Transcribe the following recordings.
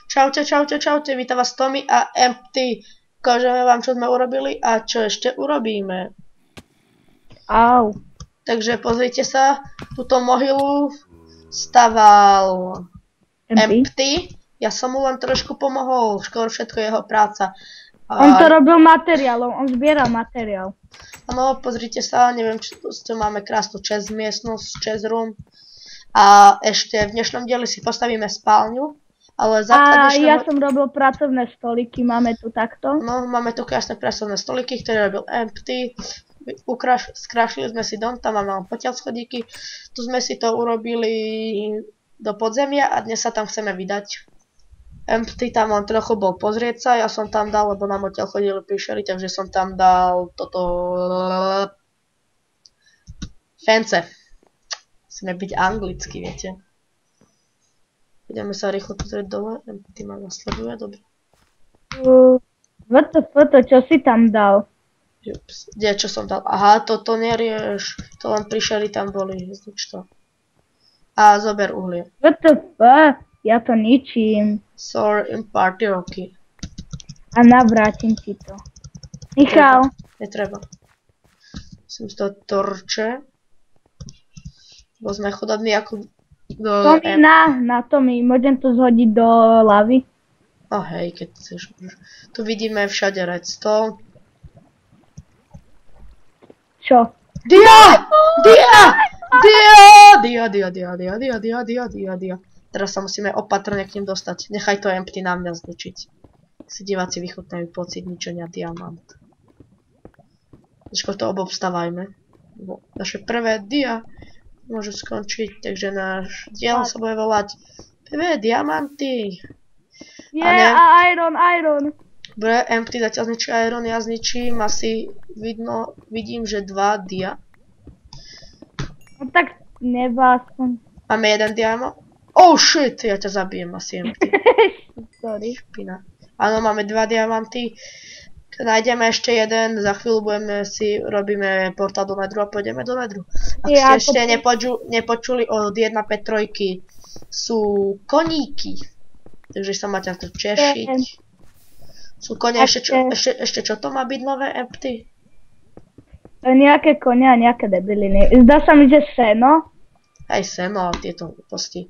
Čaute, vítam vás Tommy a Empty. Ukážeme vám, čo sme urobili a čo ešte urobíme. Au. Takže pozrite sa, túto mohylu staval Empty. Ja som mu len trošku pomohol, skoro všetko jeho práca. On to robil materiálom, on zbieral materiál. Áno, pozrite sa, neviem, či máme krásnu chest miestnosť, chest room. A ešte v dnešnom dieli si postavíme spálňu, ale základ ja som robil pracovné stoliky, máme tu takto. No, máme tu krásne pracovné stoliky, ktoré robil Empty. Skrášili sme si dom, tam máme potiaľ schodíky. Tu sme si to urobili do podzemia a dnes sa tam chceme vydať. Empty tam len trochu bol pozrieť sa, ja som tam dal, lebo nám odtiaľ chodili píšeri, takže som tam dal toto fence. Musíme byť anglicky, viete. Ideme sa rýchlo pozrieť dole, Empty ma nasleduje, dobre. Foto, čo si tam dal? Kde, čo som dal? Aha, toto nerieš, to len prišeli tam boli, znič to. A zober uhlie. Ja to ničím. Sorry, in party rocky. A navrátim ti to. Michal. Netreba. Som z toho torče. Bo sme chudobní ako... Tommy, na Tommy, môžem to zhodiť do lavy? Oh hej, keď chceš. Tu vidíme všade redstone. Čo? Dia! Teraz sa musíme opatrne k ním dostať. Nechaj to Empty na mňa zničiť. Si diváci vychutnajú pocit ničenia diamant. Skôr to obobstávajme. Naše prvé dia môže skončiť, takže náš diel sa bude volať prvé diamanty. A iron. Dobre, Empty zatiaľ zničí iron, ja zničím asi vidím, že 2 dia. No tak nebásom. Máme jeden diamant. Oh shit, ja ťa zabijem asi Empty. Sorry. Špina. Áno, máme 2 diamanty. Keď nájdeme ešte jeden, za chvíľu robíme portál do nedru a pôjdeme do nedru. Ak ste ešte nepočuli od 1.5.3, sú koníky. Takže sa máte na to češiť. Sú kone, ešte čo to má byť nové, Empty? Nejaké kone a nejaké debiliny. Zdá sa mi, že seno. Aj seno a tieto hlúposti.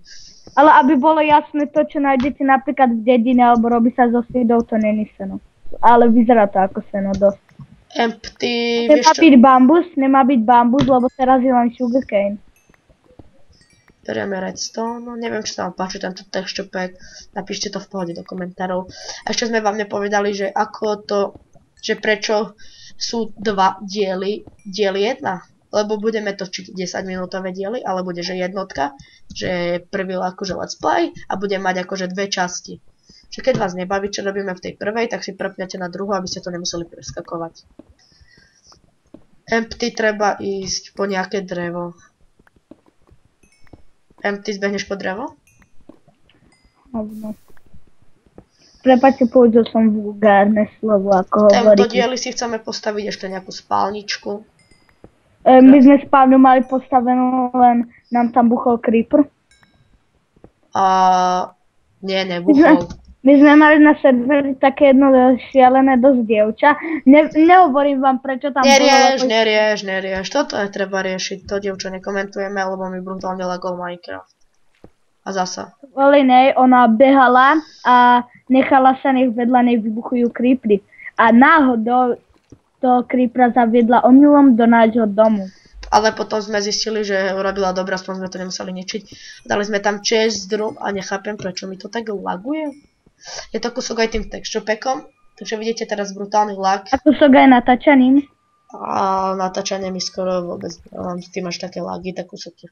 Ale aby bolo jasné, to čo nájdete napríklad v dedine alebo robí sa zo seedov, to není seno. Ale vyzerá to ako seno dosť. Empty, Nemá byť bambus, lebo teraz je len sugarcane. Berieme redstone, no neviem, či sa vám páči tento texture pack, napíšte to v pohode do komentárov. A ešte sme vám nepovedali, že prečo sú 2 diely, diel 1. Lebo budeme točiť 10 minútové diely, ale bude, že jednotka, že je prvý akože let's play a bude mať akože 2 časti. Že keď vás nebaví, čo robíme v tej prvej, tak si prepnete na druhú, aby ste to nemuseli preskakovať. Empty treba ísť po nejaké drevo. Empty, zbehneš po drevo? Hovno. Prepáčte, použil som vulgárne slovo, ako hovoríte. Tento diely si chceme postaviť ešte nejakú spálničku. My sme spálňu mali postavenú, len nám tam buchol creeper. Nie, nebuchol. My sme mali na serveri také jedno šialené dosť dievča. Nehovorím vám, prečo tam Nerieš. Toto netreba riešiť. To dievča nekomentujeme, lebo mi brutálne lagol Minecraft. A zasa. Kvôli nej, ona behala a nechala sa, nech vedľa nej vybuchujú creepery. A náhodou toho creepera zaviedla omylom do nášho domu. Ale potom sme zistili, že urobila dobré, aspoň sme to nemuseli ničiť. Dali sme tam chest room a nechápem, prečo mi to tak laguje. Je to kúsok aj tým texture packom, takže vidíte teraz brutálny lag. A kúsok aj natáčaním. A natáčanie mi skoro vôbec nemám s tým až také lagy, tak kúsok.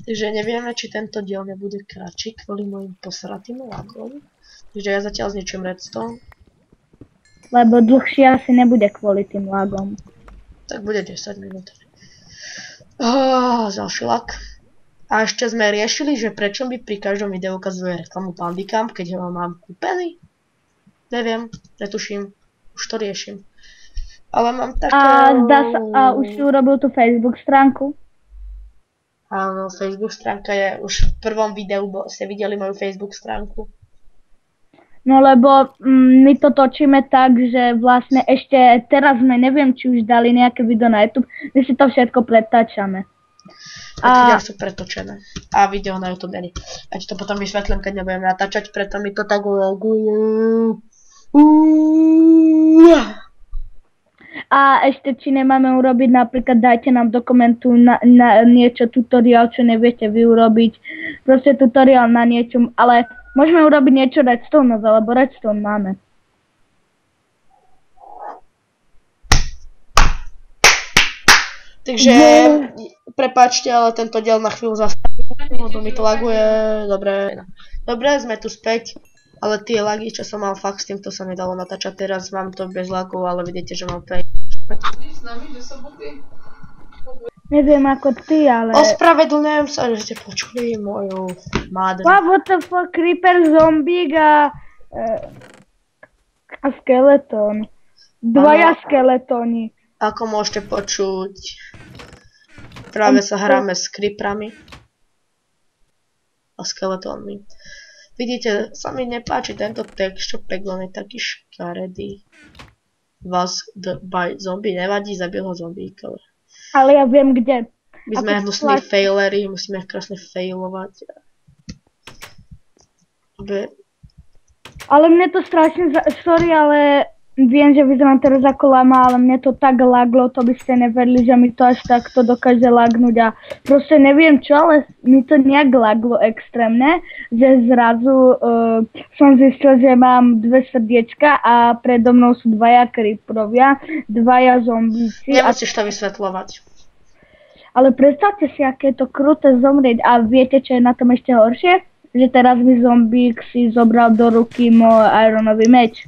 Takže nevieme, či tento diel nebude kratší kvôli mojim posratým lagom. Takže ja zatiaľ zničím redstone. Lebo dlhšie asi nebude kvôli tým lagom. Tak bude 10 minút. Ďalší lag. A ešte sme riešili, že prečo mi pri každom videu ukazuje reklamu Pandicamp, keď ho mám kúpený. Neviem, netuším. Už to riešim. Ale mám také... A už si urobil tú Facebook stránku? Áno, Facebook stránka je už v prvom videu, ste videli moju Facebook stránku. No lebo my to točíme tak, že vlastne ešte teraz sme neviem, či už dali nejaké video na YouTube, my si to všetko pretáčame. Videá sú pretočené. A video na YouTube není. Ja ti to potom vysvetlím, keď nebudem natáčať, preto mi to tak laguje. A ešte či nemáme urobiť, napríklad dajte nám do komentu na niečo tutoriál, čo neviete vy urobiť. Proste tutoriál na niečom, ale môžeme urobiť niečo redstone, lebo redstone máme. Takže, prepáčte, ale tento diel na chvíľu zastavím, lebo mi to laguje. Dobre, sme tu späť. Ale tie lagy, čo som mal fakt, s týmto sa nedalo natáčať. Teraz mám to bez lagov, ale vidíte, že mám pej. Neviem ako ty, ale... Ospravedlňujem sa, že ste počuli moju mádru. Wow, what the fuck, creeper, zombík a skeleton. Dvaja skeletóni. Ako môžete počuť, práve sa hráme s creeperami a skeletónmi. Vidíte, sa mi nepáči tento texture, on je taký škaredý. Was by zombie nevadí, zabil ho zombíkov. Ale ja viem kde. My sme hnusní faileri, musíme krásne failovať. Ale mne to strašne, sorry, ale viem, že vyzerám teraz ako lama, ale mne to tak laglo, to by ste neverili, že mi to až takto dokáže lagnúť a proste neviem čo, ale mi to nejak laglo extrémne, že zrazu som zistil, že mám 2 srdiečka a predo mnou sú 2 creeperovia, 2 zombíci. Nemusíš to vysvetľovať. Ale predstavte si, aké je to kruté zomrieť a viete, čo je na tom ešte horšie? Že teraz mi zombík si zobral do ruky môj ironový meč.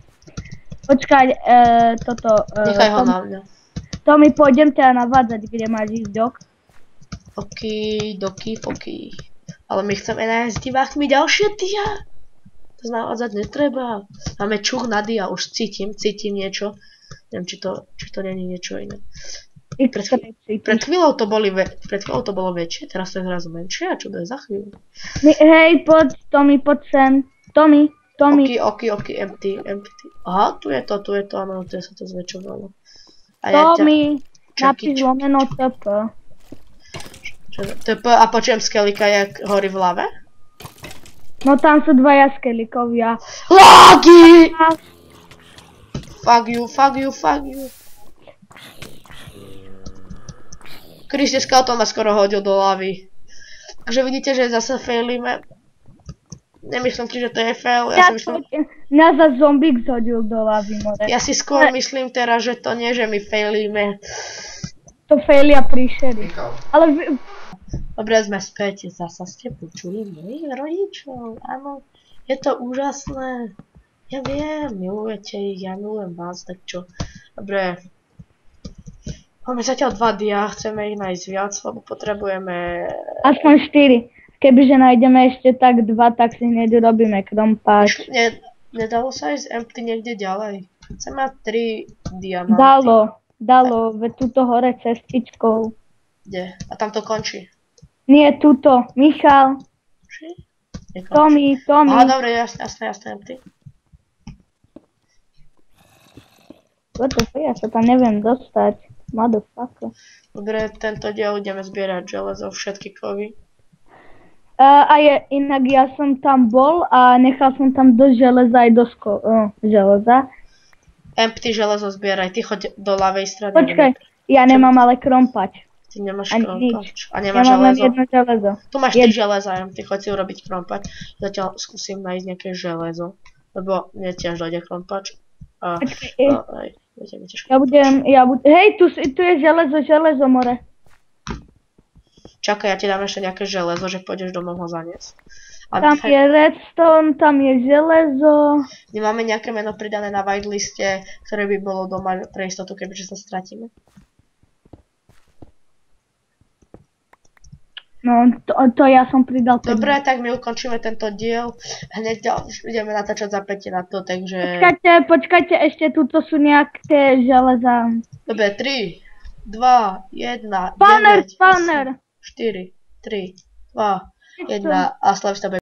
Počkaj, toto... Nechaj ho na mňa. Tomi, pôjdem ťa navádzať, kde máš ísť, dok. Okidoki. Ale my chceme nájsť divákmi ďalšie dia. To navádzať netreba. Máme čuch na dia, už cítim niečo. Neviem, či to není niečo iné. Pred chvíľou to bolo väčšie, teraz to je zrazu menšie. A čo to je za chvíľu? Hej, poď, Tomi, poď sem. Tomi. Empty. Aha, tu je to, áno, tu sa to zväčšovalo. Tomi, napíš lomeno TP. TP a počujem skelika, jak horí v lave? No tam sú 2 skelikovia. LAGY! Fuck you. Kriste, skeleton ma skoro hodil do lavy. Takže vidíte, že zase failíme. Nemyslím si, že to je fail. Mňa za zombík zhodil do lavy, more. Ja si skôr myslím teraz, že to nie, že my failíme. To failia príšery. Ale Dobre, sme späť. Zasa ste počuli mojich rodičov. Áno, je to úžasné. Ja viem, milujete ich, ja milujem vás, tak čo. Dobre. Máme zatiaľ 2 dia, chceme ich nájsť viac, lebo potrebujeme... Aspoň 4. Kebyže nájdeme ešte tak 2, tak si hneď urobíme krompáč. Nedalo sa ísť empty niekde ďalej. Chcem mať 3 diamanty. Dalo, veď tuto hore cestičkou. Kde? A tam to končí? Nie, tuto. Michal. Tomi. Aha, dobre, jasné, empty. What the fuck, ja sa tam neviem dostať. Motherfucker. Dobre, tento diel ideme zbierať železo, všetky kovy. A inak ja som tam bol a nechal som tam dosť železa aj dosť železa. Empty železo zbieraj, ty choď do ľavej strany. Počkaj, ja nemám ale krompač. Ty nemáš krompač. A nemáš železo? Ja mám len jedno železo. Tu máš 3 železa, ty choď si urobiť krompač. Zatiaľ skúsim nájsť nejaké železo, lebo mne tiež dojde krompač. Hej, tu je železo, more. Čakaj, ja ti dám ešte nejaké železo, že pôjdeš domov ho zaniesť. Tam je redstone, tam je železo. Nemáme nejaké meno pridané na whiteliste, ktoré by bolo doma pre istotu, kebyže sa stratíme? No, to ja som pridal. Dobre, tak my ukončíme tento diel. Hneď ideme natáčať za 5 na to, takže... Počkajte, ešte tuto sú nejaké železa. Dobre, 3, 2, 1, Spawner! 4, 3, 2, 1 a slav sa